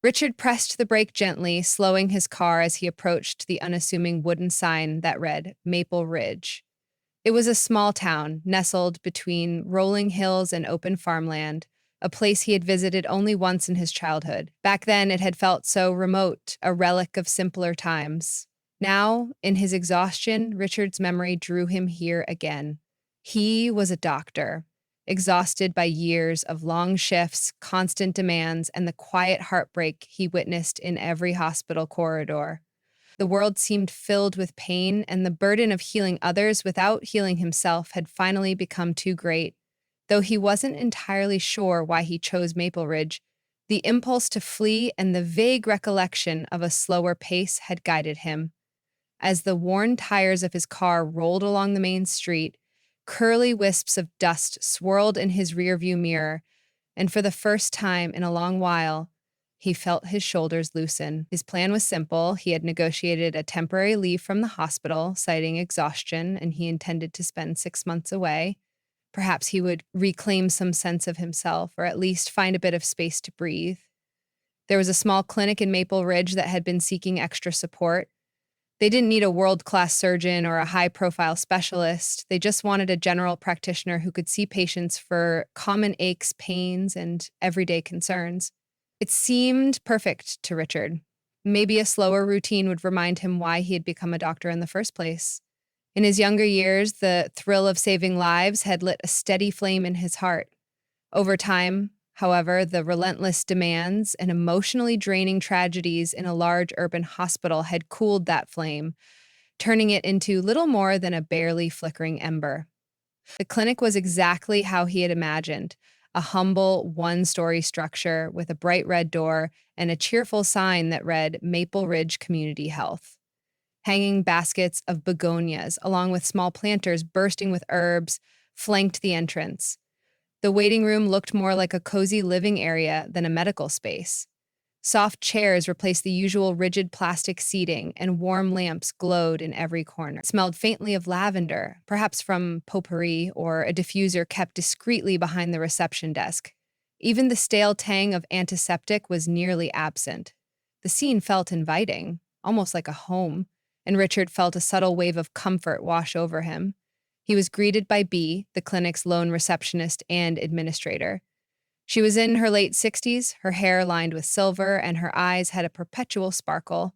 Richard pressed the brake gently, slowing his car as he approached the unassuming wooden sign that read Maple Ridge. It was a small town, nestled between rolling hills and open farmland, a place he had visited only once in his childhood. Back then, it had felt so remote, a relic of simpler times. Now, in his exhaustion, Richard's memory drew him here again. He was a doctor, exhausted by years of long shifts, constant demands, and the quiet heartbreak he witnessed in every hospital corridor. The world seemed filled with pain, and the burden of healing others without healing himself had finally become too great. Though he wasn't entirely sure why he chose Maple Ridge, the impulse to flee and the vague recollection of a slower pace had guided him. As the worn tires of his car rolled along the main street, curly wisps of dust swirled in his rearview mirror, and for the first time in a long while, he felt his shoulders loosen. His plan was simple. He had negotiated a temporary leave from the hospital, citing exhaustion, and he intended to spend 6 months away. Perhaps he would reclaim some sense of himself, or at least find a bit of space to breathe. There was a small clinic in Maple Ridge that had been seeking extra support. They didn't need a world-class surgeon or a high-profile specialist. They just wanted a general practitioner who could see patients for common aches, pains, and everyday concerns. It seemed perfect to Richard. Maybe a slower routine would remind him why he had become a doctor in the first place. In his younger years, the thrill of saving lives had lit a steady flame in his heart. Over time, however, the relentless demands and emotionally draining tragedies in a large urban hospital had cooled that flame, turning it into little more than a barely flickering ember. The clinic was exactly how he had imagined, a humble one-story structure with a bright red door and a cheerful sign that read Maple Ridge Community Health. Hanging baskets of begonias, along with small planters bursting with herbs, flanked the entrance. The waiting room looked more like a cozy living area than a medical space. Soft chairs replaced the usual rigid plastic seating, and warm lamps glowed in every corner. It smelled faintly of lavender, perhaps from potpourri or a diffuser kept discreetly behind the reception desk. Even the stale tang of antiseptic was nearly absent. The scene felt inviting, almost like a home, and Richard felt a subtle wave of comfort wash over him. He was greeted by Bee, the clinic's lone receptionist and administrator. She was in her late 60s, her hair lined with silver, and her eyes had a perpetual sparkle.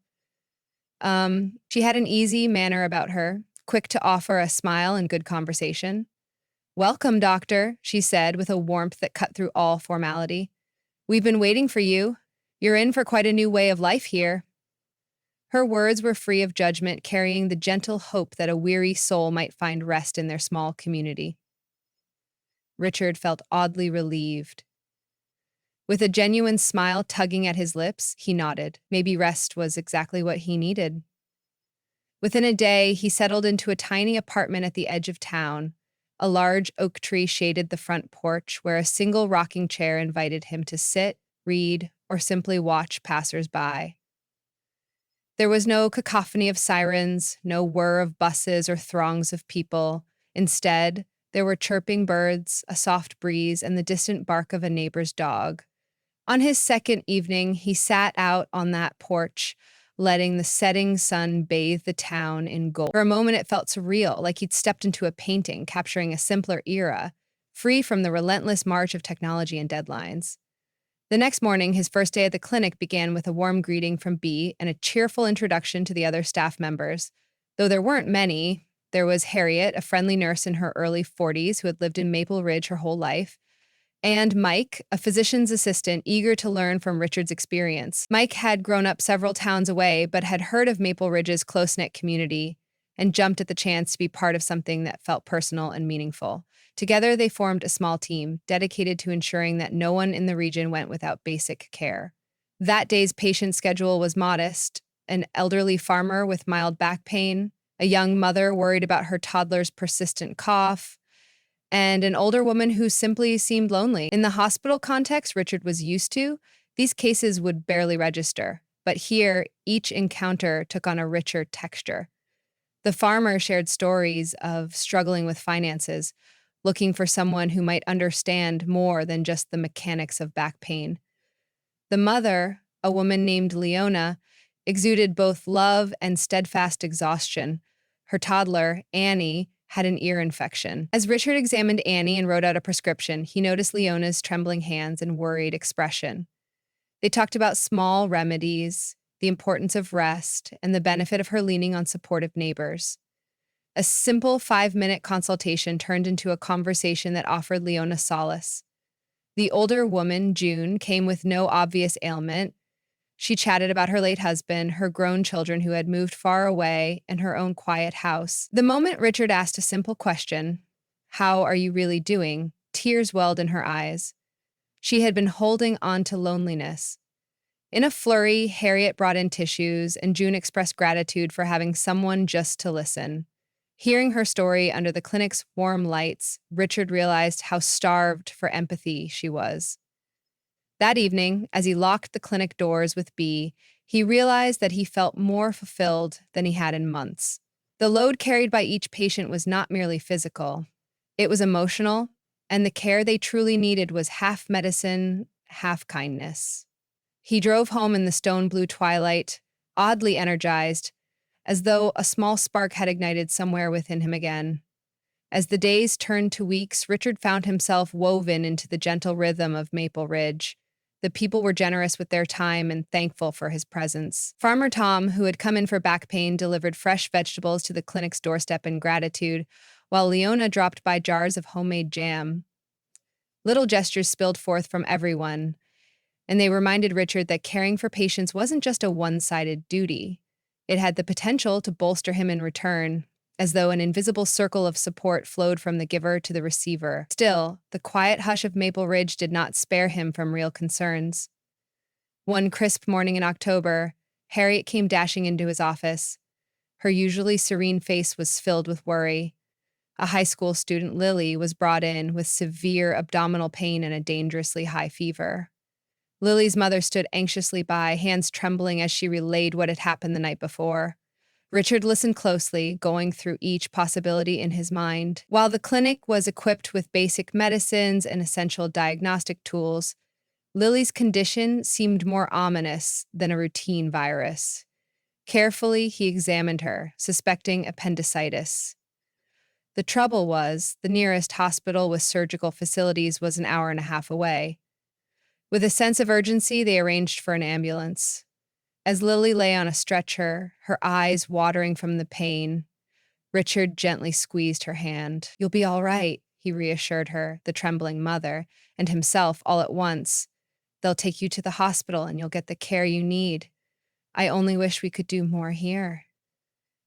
She had an easy manner about her, quick to offer a smile and good conversation. "Welcome, doctor," she said with a warmth that cut through all formality. "We've been waiting for you. You're in for quite a new way of life here." Her words were free of judgment, carrying the gentle hope that a weary soul might find rest in their small community. Richard felt oddly relieved. With a genuine smile tugging at his lips, he nodded. Maybe rest was exactly what he needed. Within a day, he settled into a tiny apartment at the edge of town. A large oak tree shaded the front porch, where a single rocking chair invited him to sit, read, or simply watch passers-by. There was no cacophony of sirens, no whir of buses or throngs of people. Instead, there were chirping birds, a soft breeze, and the distant bark of a neighbor's dog. On his second evening, he sat out on that porch, letting the setting sun bathe the town in gold. For a moment, it felt surreal, like he'd stepped into a painting, capturing a simpler era, free from the relentless march of technology and deadlines. The next morning, his first day at the clinic began with a warm greeting from Bee and a cheerful introduction to the other staff members. Though there weren't many, there was Harriet, a friendly nurse in her early 40s who had lived in Maple Ridge her whole life, and Mike, a physician's assistant, eager to learn from Richard's experience. Mike had grown up several towns away, but had heard of Maple Ridge's close-knit community and jumped at the chance to be part of something that felt personal and meaningful. Together, they formed a small team, dedicated to ensuring that no one in the region went without basic care. That day's patient schedule was modest: an elderly farmer with mild back pain, a young mother worried about her toddler's persistent cough, and an older woman who simply seemed lonely. In the hospital context Richard was used to, these cases would barely register. But here, each encounter took on a richer texture. The farmer shared stories of struggling with finances, looking for someone who might understand more than just the mechanics of back pain. The mother, a woman named Leona, exuded both love and steadfast exhaustion. Her toddler, Annie, had an ear infection. As Richard examined Annie and wrote out a prescription, he noticed Leona's trembling hands and worried expression. They talked about small remedies, the importance of rest, and the benefit of her leaning on supportive neighbors. A simple 5-minute consultation turned into a conversation that offered Leona solace. The older woman, June, came with no obvious ailment. She chatted about her late husband, her grown children who had moved far away, and her own quiet house. The moment Richard asked a simple question, "How are you really doing?" tears welled in her eyes. She had been holding on to loneliness. In a flurry, Harriet brought in tissues, and June expressed gratitude for having someone just to listen. Hearing her story under the clinic's warm lights, Richard realized how starved for empathy she was. That evening, as he locked the clinic doors with Bee, he realized that he felt more fulfilled than he had in months. The load carried by each patient was not merely physical, it was emotional, and the care they truly needed was half medicine, half kindness. He drove home in the stone blue twilight, oddly energized, as though a small spark had ignited somewhere within him again. As the days turned to weeks, Richard found himself woven into the gentle rhythm of Maple Ridge. The people were generous with their time and thankful for his presence. Farmer Tom, who had come in for back pain, delivered fresh vegetables to the clinic's doorstep in gratitude, while Leona dropped by jars of homemade jam. Little gestures spilled forth from everyone, and they reminded Richard that caring for patients wasn't just a one-sided duty. It had the potential to bolster him in return, as though an invisible circle of support flowed from the giver to the receiver. Still, the quiet hush of Maple Ridge did not spare him from real concerns. One crisp morning in October, Harriet came dashing into his office. Her usually serene face was filled with worry. A high school student, Lily, was brought in with severe abdominal pain and a dangerously high fever. Lily's mother stood anxiously by, hands trembling as she relayed what had happened the night before. Richard listened closely, going through each possibility in his mind. While the clinic was equipped with basic medicines and essential diagnostic tools, Lily's condition seemed more ominous than a routine virus. Carefully, he examined her, suspecting appendicitis. The trouble was, the nearest hospital with surgical facilities was an hour and a half away. With a sense of urgency, they arranged for an ambulance. As Lily lay on a stretcher, her eyes watering from the pain, Richard gently squeezed her hand. "You'll be all right," he reassured her, the trembling mother, and himself all at once. "They'll take you to the hospital and you'll get the care you need. I only wish we could do more here."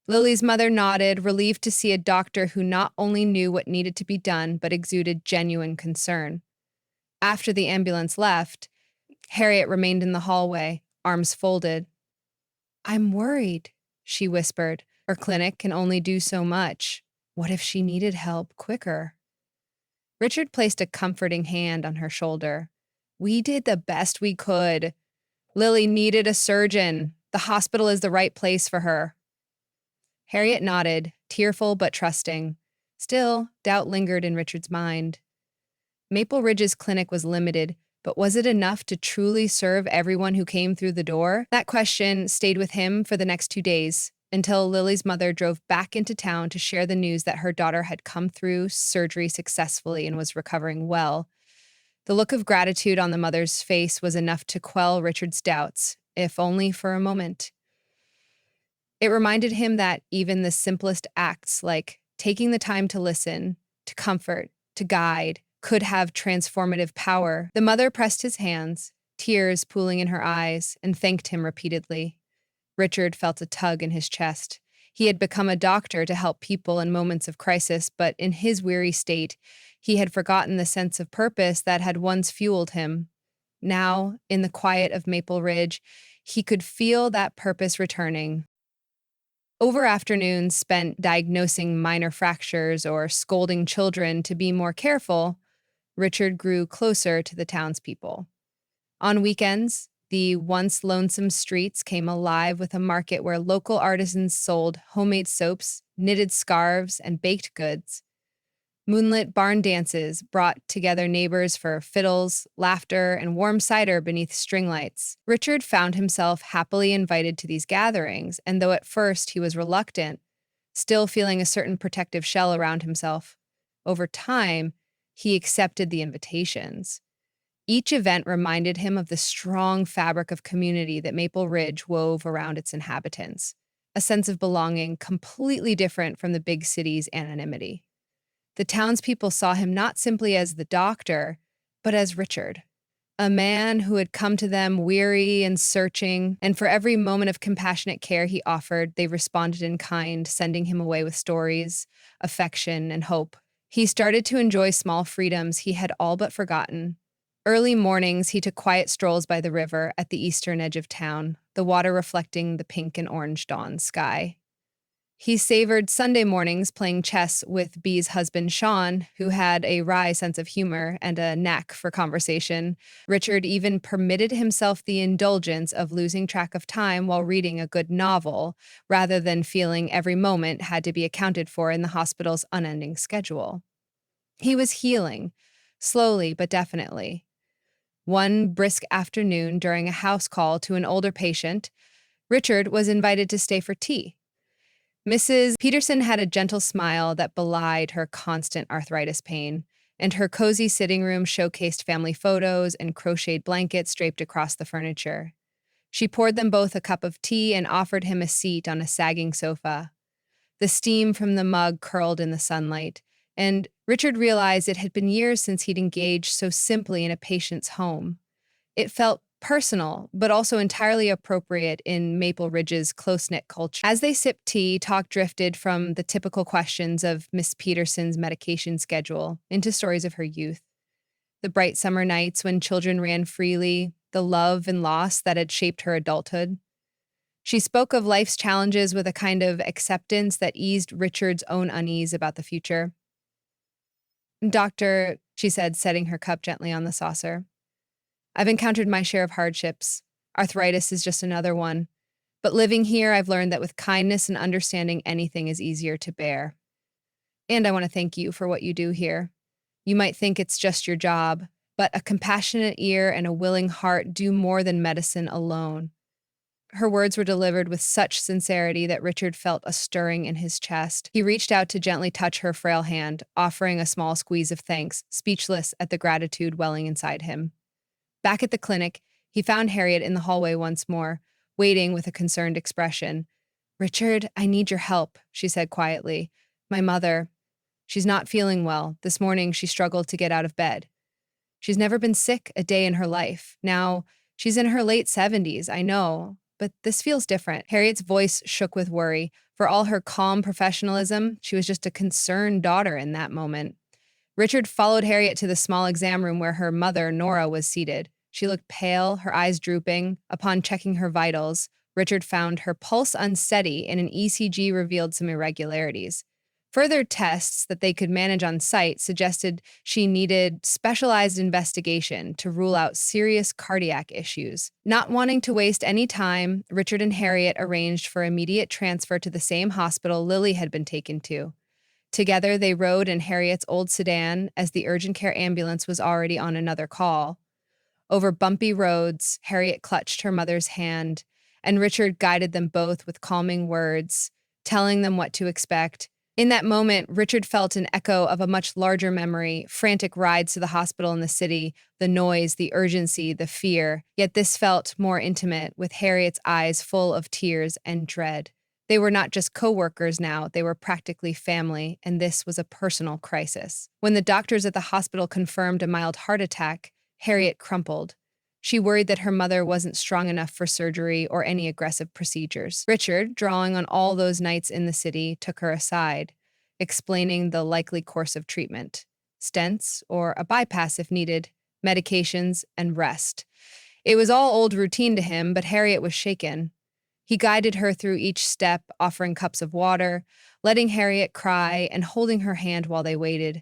Lily's mother nodded, relieved to see a doctor who not only knew what needed to be done, but exuded genuine concern. After the ambulance left, Harriet remained in the hallway, arms folded. "I'm worried," she whispered. "Her clinic can only do so much. What if she needed help quicker?" Richard placed a comforting hand on her shoulder. "We did the best we could. Lily needed a surgeon. The hospital is the right place for her." Harriet nodded, tearful but trusting. Still, doubt lingered in Richard's mind. Maple Ridge's clinic was limited, but was it enough to truly serve everyone who came through the door? That question stayed with him for the next 2 days, until Lily's mother drove back into town to share the news that her daughter had come through surgery successfully and was recovering well. The look of gratitude on the mother's face was enough to quell Richard's doubts, if only for a moment. It reminded him that even the simplest acts, like taking the time to listen, to comfort, to guide, could have transformative power. The mother pressed his hands, tears pooling in her eyes, and thanked him repeatedly. Richard felt a tug in his chest. He had become a doctor to help people in moments of crisis, but in his weary state, he had forgotten the sense of purpose that had once fueled him. Now, in the quiet of Maple Ridge, he could feel that purpose returning. Over afternoons spent diagnosing minor fractures or scolding children to be more careful, Richard grew closer to the townspeople. On weekends, the once lonesome streets came alive with a market where local artisans sold homemade soaps, knitted scarves, and baked goods. Moonlit barn dances brought together neighbors for fiddles, laughter, and warm cider beneath string lights. Richard found himself happily invited to these gatherings, and though at first he was reluctant, still feeling a certain protective shell around himself, over time, he accepted the invitations. Each event reminded him of the strong fabric of community that Maple Ridge wove around its inhabitants, a sense of belonging completely different from the big city's anonymity. The townspeople saw him not simply as the doctor, but as Richard, a man who had come to them weary and searching, and for every moment of compassionate care he offered, they responded in kind, sending him away with stories, affection, and hope. He started to enjoy small freedoms he had all but forgotten. Early mornings, he took quiet strolls by the river at the eastern edge of town, the water reflecting the pink and orange dawn sky. He savored Sunday mornings playing chess with Bee's husband, Sean, who had a wry sense of humor and a knack for conversation. Richard even permitted himself the indulgence of losing track of time while reading a good novel, rather than feeling every moment had to be accounted for in the hospital's unending schedule. He was healing, slowly but definitely. One brisk afternoon, during a house call to an older patient, Richard was invited to stay for tea. Mrs. Peterson had a gentle smile that belied her constant arthritis pain, and her cozy sitting room showcased family photos and crocheted blankets draped across the furniture. She poured them both a cup of tea and offered him a seat on a sagging sofa. The steam from the mug curled in the sunlight, and Richard realized it had been years since he'd engaged so simply in a patient's home. It felt personal, but also entirely appropriate in Maple Ridge's close-knit culture. As they sipped tea, talk drifted from the typical questions of Miss Peterson's medication schedule into stories of her youth. The bright summer nights when children ran freely, the love and loss that had shaped her adulthood. She spoke of life's challenges with a kind of acceptance that eased Richard's own unease about the future. Doctor, she said, setting her cup gently on the saucer, I've encountered my share of hardships. Arthritis is just another one. But living here, I've learned that with kindness and understanding, anything is easier to bear. And I want to thank you for what you do here. You might think it's just your job, but a compassionate ear and a willing heart do more than medicine alone. Her words were delivered with such sincerity that Richard felt a stirring in his chest. He reached out to gently touch her frail hand, offering a small squeeze of thanks, speechless at the gratitude welling inside him. Back at the clinic, he found Harriet in the hallway once more, waiting with a concerned expression. Richard, I need your help, she said quietly. My mother, she's not feeling well. This morning, she struggled to get out of bed. She's never been sick a day in her life. Now, she's in her late 70s, I know, but this feels different. Harriet's voice shook with worry. For all her calm professionalism, she was just a concerned daughter in that moment. Richard followed Harriet to the small exam room where her mother, Nora, was seated. She looked pale, her eyes drooping. Upon checking her vitals, Richard found her pulse unsteady and an ECG revealed some irregularities. Further tests that they could manage on site suggested she needed specialized investigation to rule out serious cardiac issues. Not wanting to waste any time, Richard and Harriet arranged for immediate transfer to the same hospital Lily had been taken to. Together, they rode in Harriet's old sedan as the urgent care ambulance was already on another call. Over bumpy roads, Harriet clutched her mother's hand, and Richard guided them both with calming words, telling them what to expect. In that moment, Richard felt an echo of a much larger memory, frantic rides to the hospital in the city, the noise, the urgency, the fear. Yet this felt more intimate, with Harriet's eyes full of tears and dread. They were not just co-workers now, they were practically family, and this was a personal crisis. When the doctors at the hospital confirmed a mild heart attack, Harriet crumpled. She worried that her mother wasn't strong enough for surgery or any aggressive procedures. Richard, drawing on all those nights in the city, took her aside, explaining the likely course of treatment. Stents, or a bypass if needed, medications, and rest. It was all old routine to him, but Harriet was shaken. He guided her through each step, offering cups of water, letting Harriet cry, and holding her hand while they waited.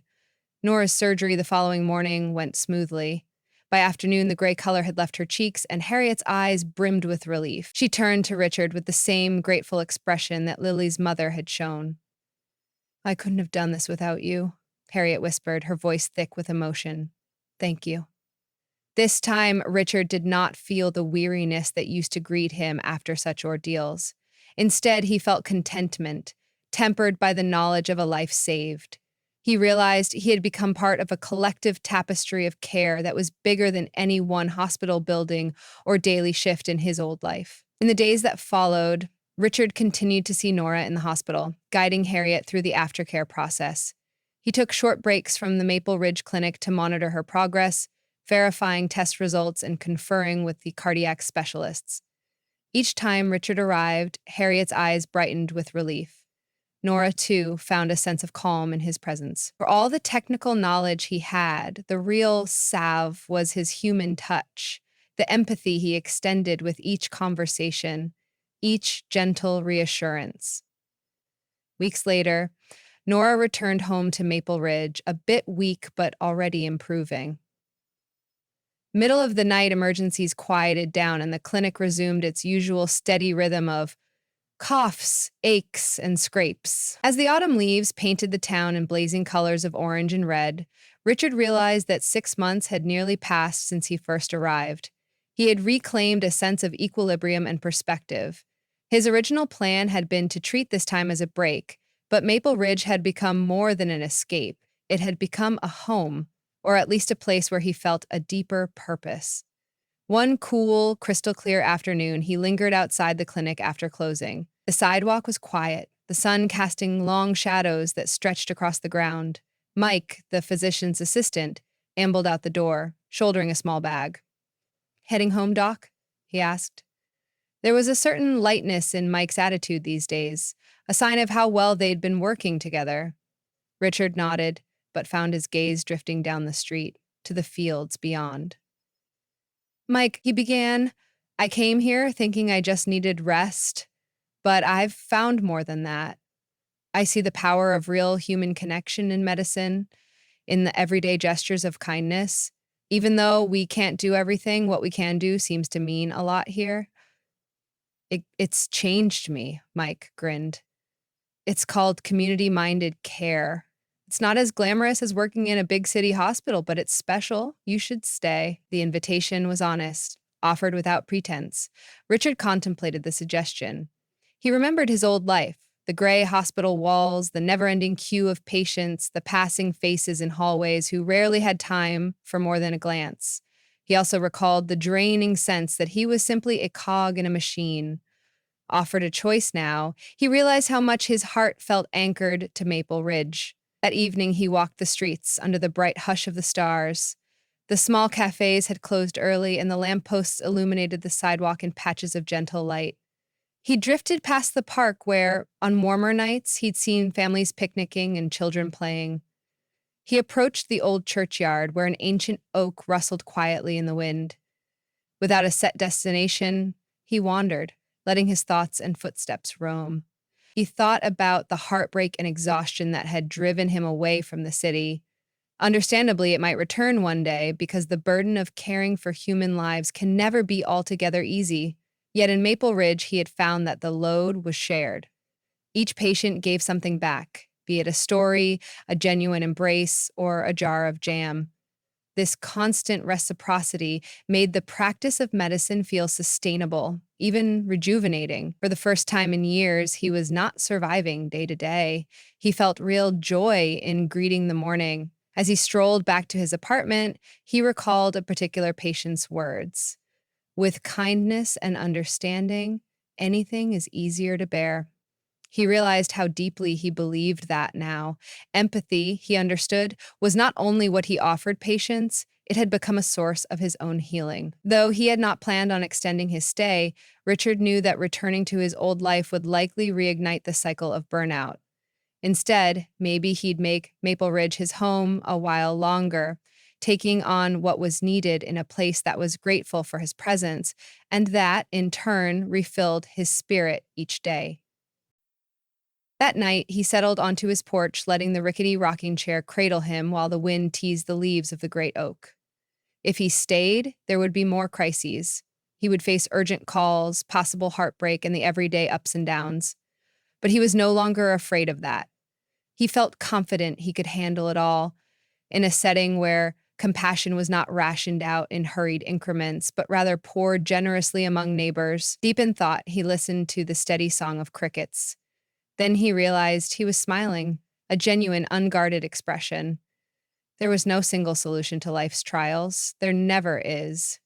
Nora's surgery the following morning went smoothly. By afternoon, the gray color had left her cheeks, and Harriet's eyes brimmed with relief. She turned to Richard with the same grateful expression that Lily's mother had shown. I couldn't have done this without you. Harriet whispered, her voice thick with emotion. Thank you. This time, Richard did not feel the weariness that used to greet him after such ordeals. Instead, he felt contentment, tempered by the knowledge of a life saved. He realized he had become part of a collective tapestry of care that was bigger than any one hospital building or daily shift in his old life. In the days that followed, Richard continued to see Nora in the hospital, guiding Harriet through the aftercare process. He took short breaks from the Maple Ridge Clinic to monitor her progress, verifying test results and conferring with the cardiac specialists. Each time Richard arrived, Harriet's eyes brightened with relief. Nora, too, found a sense of calm in his presence. For all the technical knowledge he had, the real salve was his human touch, the empathy he extended with each conversation, each gentle reassurance. Weeks later, Nora returned home to Maple Ridge, a bit weak but already improving. Middle of the night, emergencies quieted down and the clinic resumed its usual steady rhythm of coughs, aches, and scrapes. As the autumn leaves painted the town in blazing colors of orange and red, Richard realized that 6 months had nearly passed since he first arrived. He had reclaimed a sense of equilibrium and perspective. His original plan had been to treat this time as a break, but Maple Ridge had become more than an escape. It had become a home, or at least a place where he felt a deeper purpose. One cool, crystal-clear afternoon, he lingered outside the clinic after closing. The sidewalk was quiet, the sun casting long shadows that stretched across the ground. Mike, the physician's assistant, ambled out the door, shouldering a small bag. "Heading home, Doc?" he asked. There was a certain lightness in Mike's attitude these days, a sign of how well they'd been working together. Richard nodded, but found his gaze drifting down the street, to the fields beyond. "Mike," he began, "I came here thinking I just needed rest, but I've found more than that. I see the power of real human connection in medicine, in the everyday gestures of kindness. Even though we can't do everything, what we can do seems to mean a lot here." It's changed me," Mike grinned. "It's called community-minded care. It's not as glamorous as working in a big city hospital, but it's special. You should stay." The invitation was honest, offered without pretense. Richard contemplated the suggestion. He remembered his old life, the gray hospital walls, the never-ending queue of patients, the passing faces in hallways who rarely had time for more than a glance. He also recalled the draining sense that he was simply a cog in a machine. Offered a choice now, he realized how much his heart felt anchored to Maple Ridge. That evening, he walked the streets under the bright hush of the stars. The small cafes had closed early, and the lampposts illuminated the sidewalk in patches of gentle light. He drifted past the park where, on warmer nights, he'd seen families picnicking and children playing. He approached the old churchyard where an ancient oak rustled quietly in the wind. Without a set destination, he wandered, letting his thoughts and footsteps roam. He thought about the heartbreak and exhaustion that had driven him away from the city. Understandably, it might return one day because the burden of caring for human lives can never be altogether easy. Yet in Maple Ridge, he had found that the load was shared. Each patient gave something back, be it a story, a genuine embrace, or a jar of jam. This constant reciprocity made the practice of medicine feel sustainable, even rejuvenating. For the first time in years, he was not surviving day to day. He felt real joy in greeting the morning. As he strolled back to his apartment, he recalled a particular patient's words. "With kindness and understanding, anything is easier to bear." He realized how deeply he believed that now. Empathy, he understood, was not only what he offered patients, it had become a source of his own healing. Though he had not planned on extending his stay, Richard knew that returning to his old life would likely reignite the cycle of burnout. Instead, maybe he'd make Maple Ridge his home a while longer, taking on what was needed in a place that was grateful for his presence, and that, in turn, refilled his spirit each day. That night, he settled onto his porch, letting the rickety rocking chair cradle him while the wind teased the leaves of the great oak. If he stayed, there would be more crises. He would face urgent calls, possible heartbreak, and the everyday ups and downs. But he was no longer afraid of that. He felt confident he could handle it all in a setting where compassion was not rationed out in hurried increments, but rather poured generously among neighbors. Deep in thought, he listened to the steady song of crickets. Then he realized he was smiling, a genuine, unguarded expression. There was no single solution to life's trials. There never is.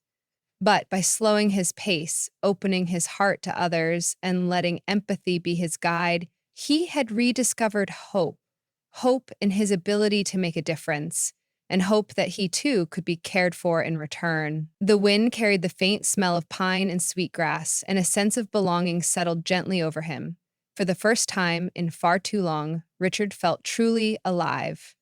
But by slowing his pace, opening his heart to others, and letting empathy be his guide, he had rediscovered hope. Hope in his ability to make a difference, and hope that he too could be cared for in return. The wind carried the faint smell of pine and sweetgrass, and a sense of belonging settled gently over him. For the first time in far too long, Richard felt truly alive.